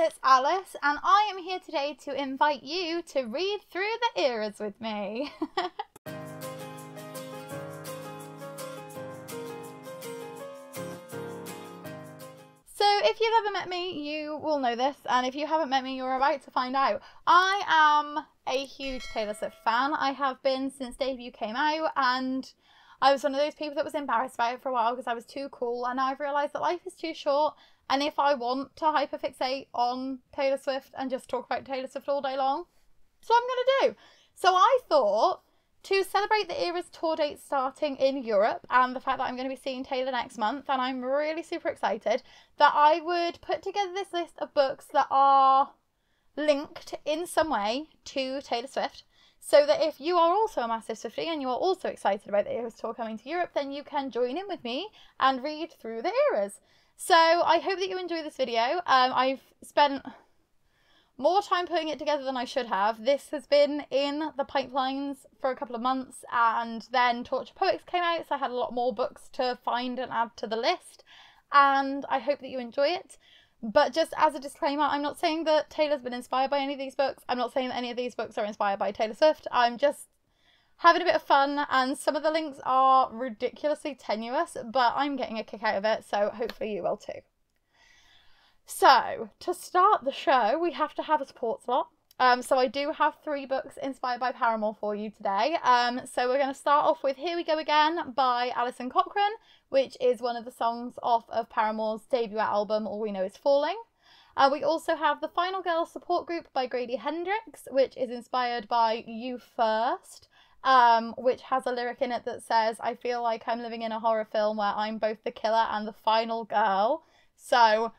it's Alice, and I am here today to invite you to read through the ERAS with me. So if you've ever met me, you will know this, and if you haven't met me, you're about to find out. I am a huge Taylor Swift fan. I have been since debut came out, and I was one of those people that was embarrassed about it for a while because I was too cool, and now I've realised that life is too short, and if I want to hyperfixate on Taylor Swift and just talk about Taylor Swift all day long, that's what I'm going to do. So I thought, to celebrate the ERAS tour date starting in Europe and the fact that I'm going to be seeing Taylor next month, and I'm really super excited, that I would put together this list of books that are linked in some way to Taylor Swift, so that if you are also a massive Swiftie and you are also excited about the ERAS tour coming to Europe, then you can join in with me and read through the ERAS. So I hope that you enjoy this video. I've spent more time putting it together than I should have. This has been in the pipelines for a couple of months, and then Torture Poets came out, so I had a lot more books to find and add to the list, and I hope that you enjoy it. But just as a disclaimer, I'm not saying that Taylor's been inspired by any of these books. I'm not saying that any of these books are inspired by Taylor Swift. I'm just having a bit of fun, and some of the links are ridiculously tenuous, but I'm getting a kick out of it, so hopefully you will too. So, to start the show, we have to have a support slot. So I do have 3 books inspired by Paramore for you today. So we're going to start off with Here We Go Again by Alyce and Cochrane, which is one of the songs off of Paramore's debut album, All We Know Is Falling. We also have The Final Girl Support Group by Grady Hendrix, which is inspired by You First, which has a lyric in it that says, I feel like I'm living in a horror film where I'm both the killer and the final girl. So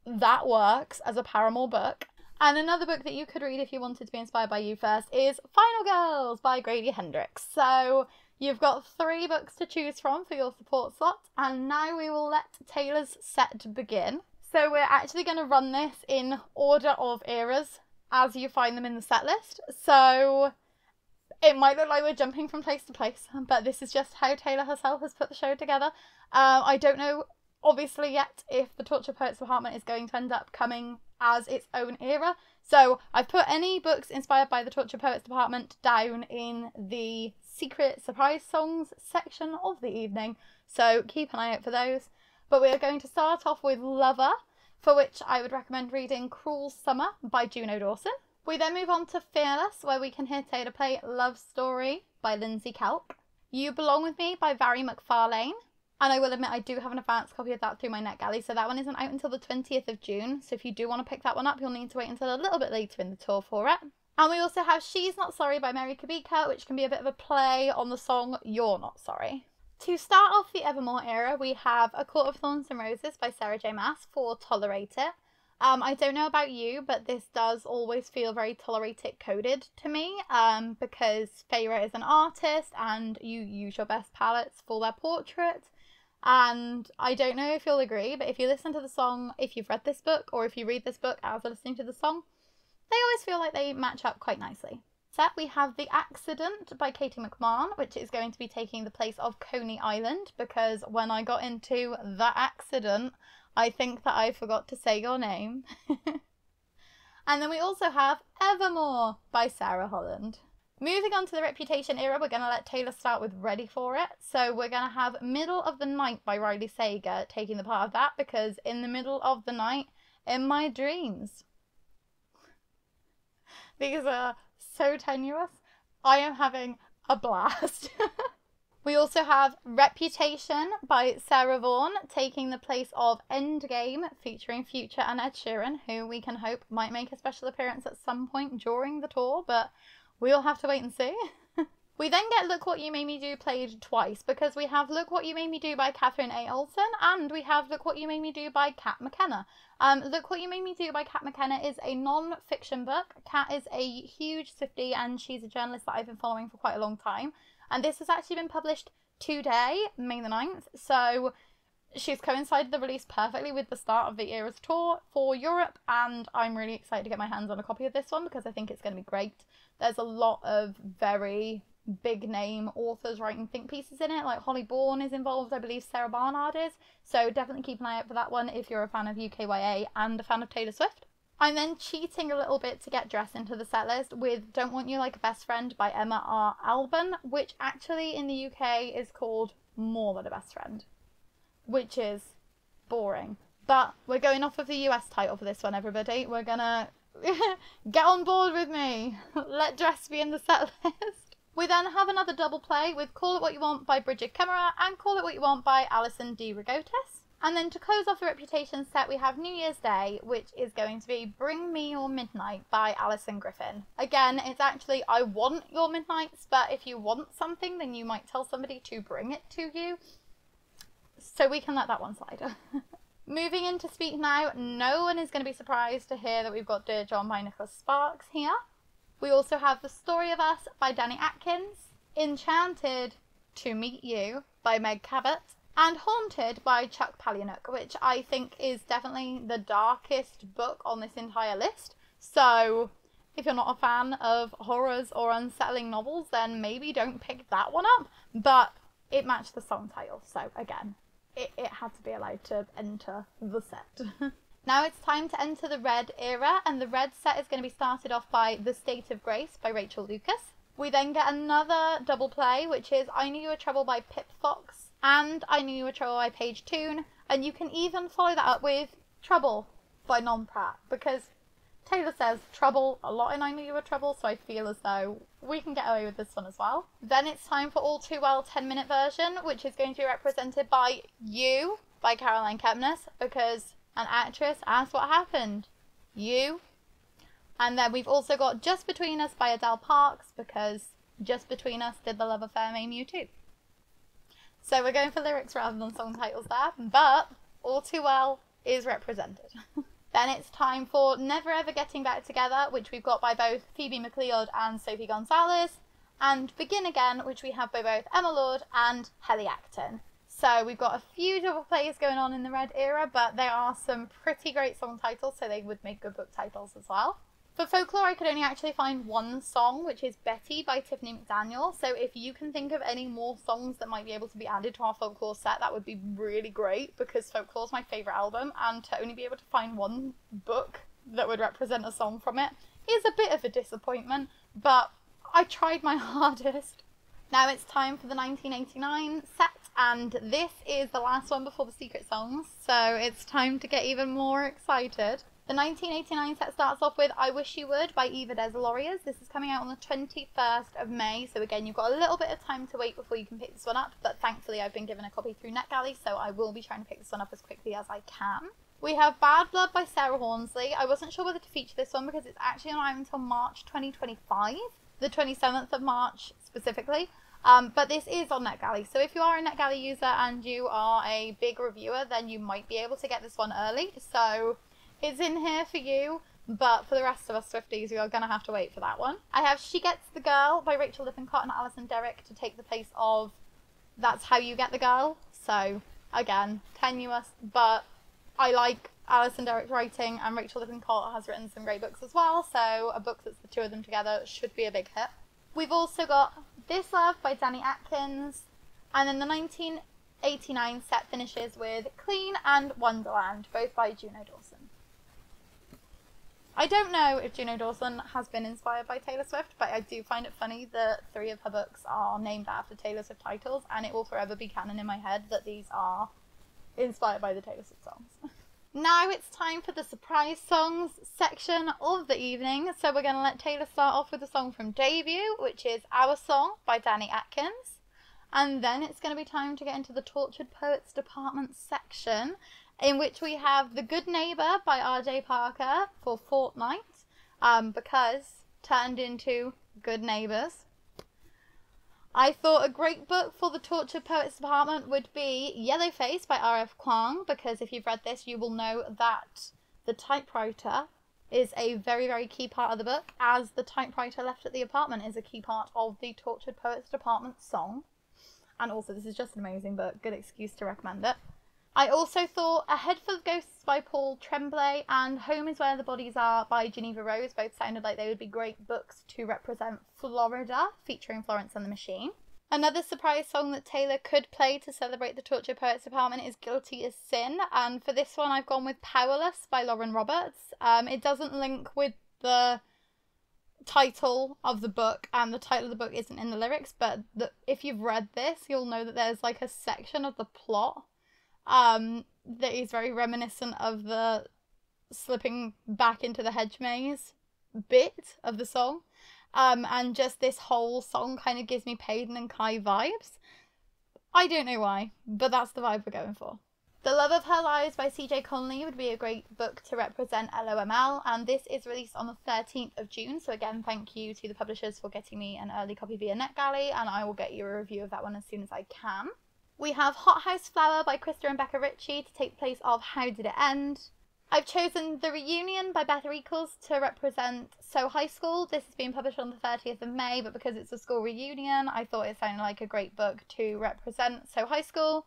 that works as a Paramore book. And another book that you could read if you wanted to be inspired by You First is Final Girls by Grady Hendrix. So you've got 3 books to choose from for your support slot, and now we will let Taylor's set begin. So we're actually going to run this in order of eras as you find them in the set list. So it might look like we're jumping from place to place, but this is just how Taylor herself has put the show together. I don't know, obviously, yet if the Torture Poets Department is going to end up coming as its own era. So I've put any books inspired by the Torture Poets Department down in the secret surprise songs section of the evening, so keep an eye out for those. But we are going to start off with Lover, for which I would recommend reading Cruel Summer by Juno Dawson. We then move on to Fearless, where we can hear Taylor play Love Story by Lindsay Kelk. You Belong With Me by Valerie McFarlane. And I will admit I do have an advanced copy of that through my NetGalley, so that one isn't out until the 20th of June. So if you do want to pick that one up, you'll need to wait until a little bit later in the tour for it. And we also have She's Not Sorry by Mary Kubica, which can be a bit of a play on the song You're Not Sorry. To start off the Evermore era, we have A Court of Thorns and Roses by Sarah J Maas for Tolerate It. I don't know about you, but this does always feel very Tolerate It coded to me, because Feyre is an artist and you use your best palettes for their portrait. And I don't know if you'll agree, but if you listen to the song, if you've read this book, or if you read this book as listening to the song, they always feel like they match up quite nicely. So we have The Accident by Katie McMahon, which is going to be taking the place of Coney Island, because when I got into The Accident, I think that I forgot to say your name. And then we also have Evermore by Sarah Holland. Moving on to the Reputation era, we're going to let Taylor start with Ready For It. So we're going to have Middle of the Night by Riley Sager taking the part of that, because in the middle of the night, in my dreams. These are so tenuous. I am having a blast. We also have Reputation by Sarah Vaughan taking the place of Endgame featuring Future and Ed Sheeran, who we can hope might make a special appearance at some point during the tour, but we'll have to wait and see. We then get Look What You Made Me Do played twice, because we have Look What You Made Me Do by Catherine A. Olson, and we have Look What You Made Me Do by Kat McKenna. Look What You Made Me Do by Kat McKenna is a non-fiction book. Kat is a huge Swiftie, and she's a journalist that I've been following for quite a long time. And this has actually been published today, May the 9th, so she's coincided the release perfectly with the start of the ERAS tour for Europe, and I'm really excited to get my hands on a copy of this one because I think it's going to be great. There's a lot of very big name authors writing think pieces in it, like Holly Bourne is involved, I believe Sarah Barnard is, so definitely keep an eye out for that one if you're a fan of UKYA and a fan of Taylor Swift. I'm then cheating a little bit to get Dress into the set list with Don't Want You Like a Best Friend by Emma R. Alban, which actually in the UK is called More Than a Best Friend, which is boring. But we're going off of the US title for this one, everybody. We're gonna get on board with me. Let Dress be in the set list. We then have another double play with Call It What You Want by Bridget Kemmerer and Call It What You Want by Alison D. Rigotis. And then to close off the Reputation set, we have New Year's Day, which is going to be Bring Me Your Midnight by Alison Griffin. Again, it's actually I want your midnights, but if you want something, then you might tell somebody to bring it to you. So we can let that one slide. Moving into Speak Now, no one is going to be surprised to hear that we've got Dear John by Nicholas Sparks here. We also have The Story of Us by Danny Atkins, Enchanted to Meet You by Meg Cabot, and Haunted by Chuck Palahniuk, which I think is definitely the darkest book on this entire list. So if you're not a fan of horrors or unsettling novels, then maybe don't pick that one up. But it matched the song title, so again, it had to be allowed to enter the set. Now it's time to enter the red era, and the red set is going to be started off by The State of Grace by Rachel Lucas. We then get another double play, which is I Knew You Were Trouble by Pip Fox and I Knew You Were Trouble by Paige Toon, and you can even follow that up with Trouble by Non Pratt, because Taylor says trouble a lot in I Knew You Were Trouble, so I feel as though we can get away with this one as well. Then it's time for All Too Well 10-minute version, which is going to be represented by You by Caroline Kepnes, because an actress asked what happened. You. And then we've also got Just Between Us by Adele Parks, because Just Between Us did the love affair name you too. So we're going for lyrics rather than song titles there, but All Too Well is represented. Then it's time for Never Ever Getting Back Together, which we've got by both Phoebe McLeod and Sophie Gonzalez, and Begin Again, which we have by both Emma Lord and Helly Acton. So we've got a few double plays going on in the red era, but there are some pretty great song titles, so they would make good book titles as well. For folklore, I could only actually find one song, which is Betty by Tiffany McDaniel. So if you can think of any more songs that might be able to be added to our folklore set, that would be really great, because folklore is my favourite album, and to only be able to find one book that would represent a song from it is a bit of a disappointment, but I tried my hardest. Now it's time for the 1989 set, and this is the last one before the secret songs, so it's time to get even more excited. The 1989 set starts off with I Wish You Would by Eva Des Lauriers. This is coming out on the 21st of May, so again, you've got a little bit of time to wait before you can pick this one up, but thankfully I've been given a copy through NetGalley, so I will be trying to pick this one up as quickly as I can. We have Bad Blood by Sarah Hornsley. I wasn't sure whether to feature this one because it's actually not out until March 2025, the 27th of March specifically. But this is on NetGalley, so if you are a NetGalley user and you are a big reviewer, then you might be able to get this one early, so it's in here for you, but for the rest of us Swifties, we are going to have to wait for that one. I have She Gets the Girl by Rachel Lippincott and Alison Derrick to take the place of That's How You Get the Girl. So, again, tenuous, but I like Alison Derrick's writing, and Rachel Lippincott has written some great books as well, so a book that's the two of them together should be a big hit. We've also got This Love by Danny Atkins, and then the 1989 set finishes with Clean and Wonderland, both by Juno Dawson. I don't know if Juno Dawson has been inspired by Taylor Swift, but I do find it funny that 3 of her books are named after Taylor Swift titles, and it will forever be canon in my head that these are inspired by the Taylor Swift songs. Now it's time for the surprise songs section of the evening, so we're going to let Taylor start off with a song from Debut, which is Our Song by Danny Atkins, and then it's going to be time to get into the Tortured Poets Department section, in which we have The Good Neighbour by R.J. Parker for Fortnight, because turned into Good Neighbours. I thought a great book for the Tortured Poets Department would be Yellowface by R.F. Kuang, because if you've read this, you will know that the typewriter is a very, very key part of the book, as the typewriter left at the apartment is a key part of the Tortured Poets Department song. And also, this is just an amazing book. Good excuse to recommend it. I also thought A Head Full of Ghosts by Paul Tremblay and Home is Where the Bodies Are by Geneva Rose both sounded like they would be great books to represent Florida, featuring Florence and the Machine. Another surprise song that Taylor could play to celebrate the Tortured Poets Department is Guilty as Sin, and for this one I've gone with Powerless by Lauren Roberts. It doesn't link with the title of the book, and the title of the book isn't in the lyrics, but if you've read this, you'll know that there's like a section of the plot that is very reminiscent of the slipping back into the hedge maze bit of the song. And just this whole song kind of gives me Payton and Kai vibes. I don't know why, but that's the vibe we're going for. The Love of Her Lives by CJ Conley would be a great book to represent LOML, and this is released on the 13th of June, so again, thank you to the publishers for getting me an early copy via NetGalley, and I will get you a review of that one as soon as I can. We have Hothouse Flower by Krista and Becca Ritchie to take the place of How Did It End? I've chosen The Reunion by Beth Eccles to represent So High School. This is being published on the 30th of May, but because it's a school reunion, I thought it sounded like a great book to represent So High School.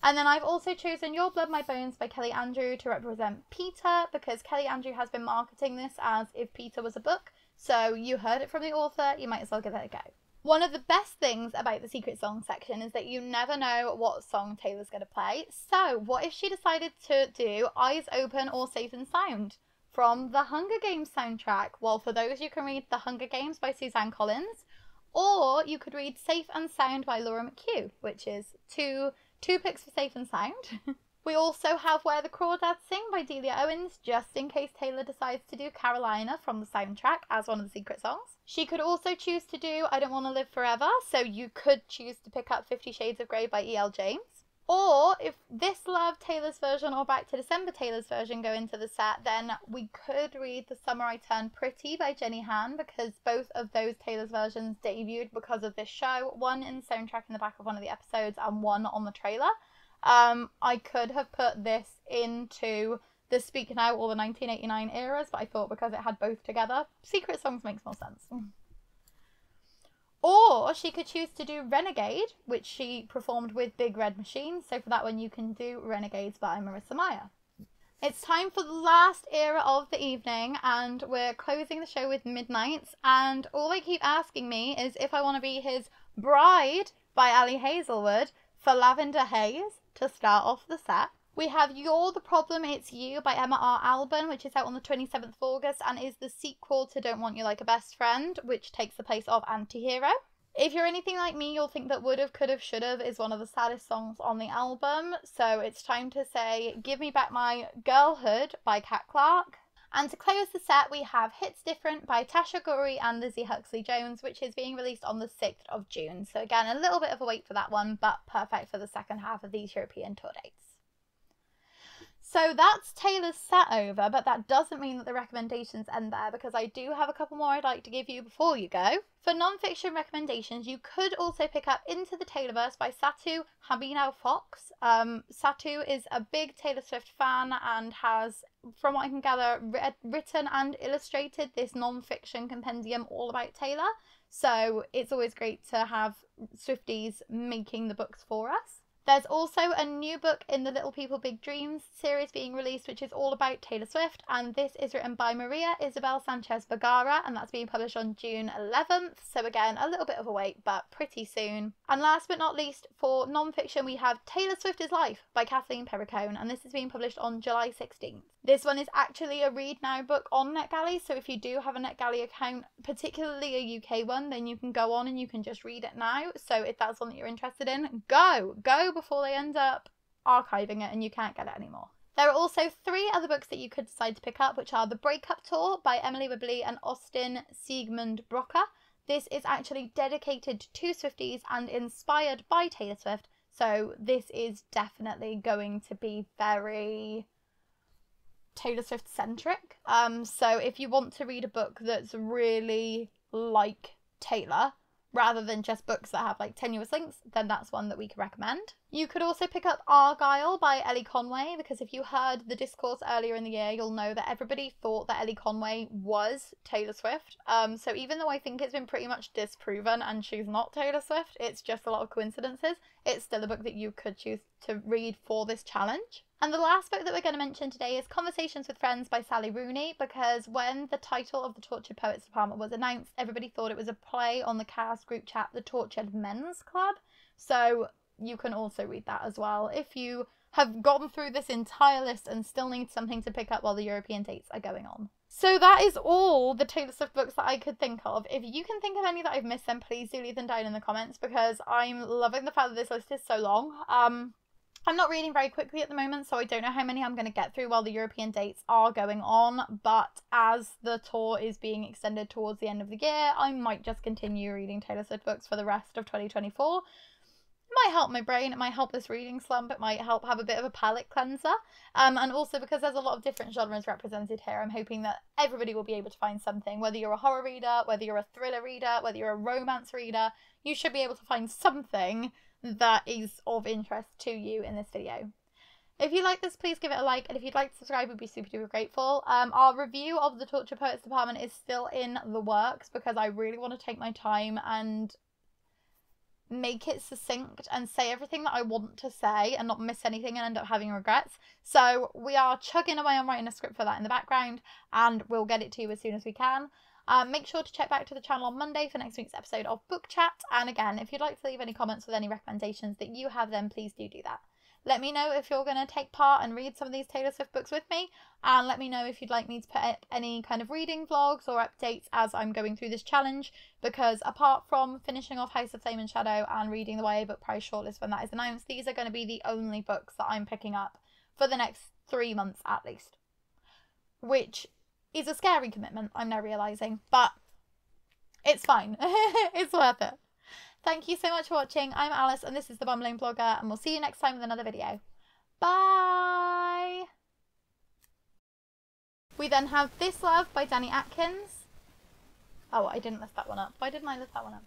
And then I've also chosen Your Blood, My Bones by Kelly Andrew to represent Peter, because Kelly Andrew has been marketing this as if Peter was a book. So you heard it from the author, you might as well give it a go. One of the best things about the Secret Song section is that you never know what song Taylor's going to play. So what if she decided to do Eyes Open or Safe and Sound from the Hunger Games soundtrack? Well, for those, you can read The Hunger Games by Suzanne Collins, or you could read Safe and Sound by Laura McHugh, which is two picks for Safe and Sound. We also have Where the Crawdads Sing by Delia Owens, just in case Taylor decides to do Carolina from the soundtrack as one of the secret songs. She could also choose to do I Don't Want to Live Forever, so you could choose to pick up 50 Shades of Grey by E.L. James. Or if This Love Taylor's version or Back to December Taylor's version go into the set, then we could read The Summer I Turned Pretty by Jenny Han, because both of those Taylor's versions debuted because of this show, one in the soundtrack in the back of one of the episodes and one on the trailer. I could have put this into the Speak Now or the 1989 eras, but I thought because it had both together, Secret Songs makes more sense. Or she could choose to do Renegade, which she performed with Big Red Machine, so for that one you can do Renegades by Marissa Meyer. It's time for the last era of the evening, and we're closing the show with Midnights, and all they keep asking me is if I want to be his bride by Ali Hazelwood for Lavender Haze to start off the set. We have You're the Problem, It's You by Emma R. Alban, which is out on the 27th of August and is the sequel to Don't Want You Like a Best Friend, which takes the place of Antihero. If you're anything like me, you'll think that Would've, Could've, Should've is one of the saddest songs on the album, so it's time to say Give Me Back My Girlhood by Kat Clark. And to close the set, we have Hits Different by Tasha Guri and Lizzie Huxley-Jones, which is being released on the 6th of June. So again, a little bit of a wait for that one, but perfect for the second half of these European tour dates. So that's Taylor's set over, but that doesn't mean that the recommendations end there, because I do have a couple more I'd like to give you before you go. For non-fiction recommendations, you could also pick up Into the Taylorverse by Satu Habinel Fox. Satu is a big Taylor Swift fan and has, from what I can gather, written and illustrated this non-fiction compendium all about Taylor. So it's always great to have Swifties making the books for us. There's also a new book in the Little People Big Dreams series being released, which is all about Taylor Swift, and this is written by Maria Isabel Sanchez Vergara, and that's being published on June 11th, so again, a little bit of a wait, but pretty soon. And last but not least, for non-fiction, we have Taylor Swift is Life by Kathleen Perricone, and this is being published on July 16th. This one is actually a Read Now book on NetGalley, so if you do have a NetGalley account, particularly a UK one, then you can go on and you can just read it now. So if that's one that you're interested in, go before they end up archiving it and you can't get it anymore. There are also 3 other books that you could decide to pick up, which are The Breakup Tour by Emily Whibley and Austin Siegmund Brocker. This is actually dedicated to Swifties and inspired by Taylor Swift, so this is definitely going to be very Taylor Swift centric. So if you want to read a book that's really like Taylor, rather than just books that have like tenuous links, then that's one that we can recommend. You could also pick up Argyle by Ellie Conway, because if you heard the discourse earlier in the year, you'll know that everybody thought that Ellie Conway was Taylor Swift. So even though I think it's been pretty much disproven and she's not Taylor Swift, it's just a lot of coincidences, it's still a book that you could choose to read for this challenge. And the last book that we're going to mention today is Conversations with Friends by Sally Rooney, because when the title of the Tortured Poets Department was announced, everybody thought it was a play on the cast group chat The Tortured Men's Club. So you can also read that as well if you have gone through this entire list and still need something to pick up while the European dates are going on. So that is all the Taylor Swift books that I could think of. If you can think of any that I've missed, then please do leave them down in the comments, because I'm loving the fact that this list is so long. I'm not reading very quickly at the moment, so I don't know how many I'm going to get through while the European dates are going on, but as the tour is being extended towards the end of the year, I might just continue reading Taylor Swift books for the rest of 2024. It might help my brain, it might help this reading slump, it might help have a bit of a palate cleanser, and also because there's a lot of different genres represented here, I'm hoping that everybody will be able to find something. Whether you're a horror reader, whether you're a thriller reader, whether you're a romance reader, you should be able to find something that is of interest to you in this video. If you like this, please give it a like, and if you'd like to subscribe, we'd be super duper grateful. Our review of the Tortured Poets Department is still in the works, because I really want to take my time and make it succinct and say everything that I want to say and not miss anything and end up having regrets. So we are chugging away on writing a script for that in the background, and we'll get it to you as soon as we can. Make sure to check back to the channel on Monday for next week's episode of Book Chat. And again, if you'd like to leave any comments with any recommendations that you have, then please do that. Let me know if you're going to take part and read some of these Taylor Swift books with me, and let me know if you'd like me to put up any kind of reading vlogs or updates as I'm going through this challenge, because apart from finishing off House of Flame and Shadow and reading the YA book prize shortlist when that is announced, these are going to be the only books that I'm picking up for the next 3 months at least, which is a scary commitment, I'm now realising, but it's fine. It's worth it. Thank you so much for watching. I'm Alice, and this is the Bumbling Blogger, and we'll see you next time with another video. Bye! We then have This Love by Danny Atkins. Oh, I didn't lift that one up. Why didn't I lift that one up?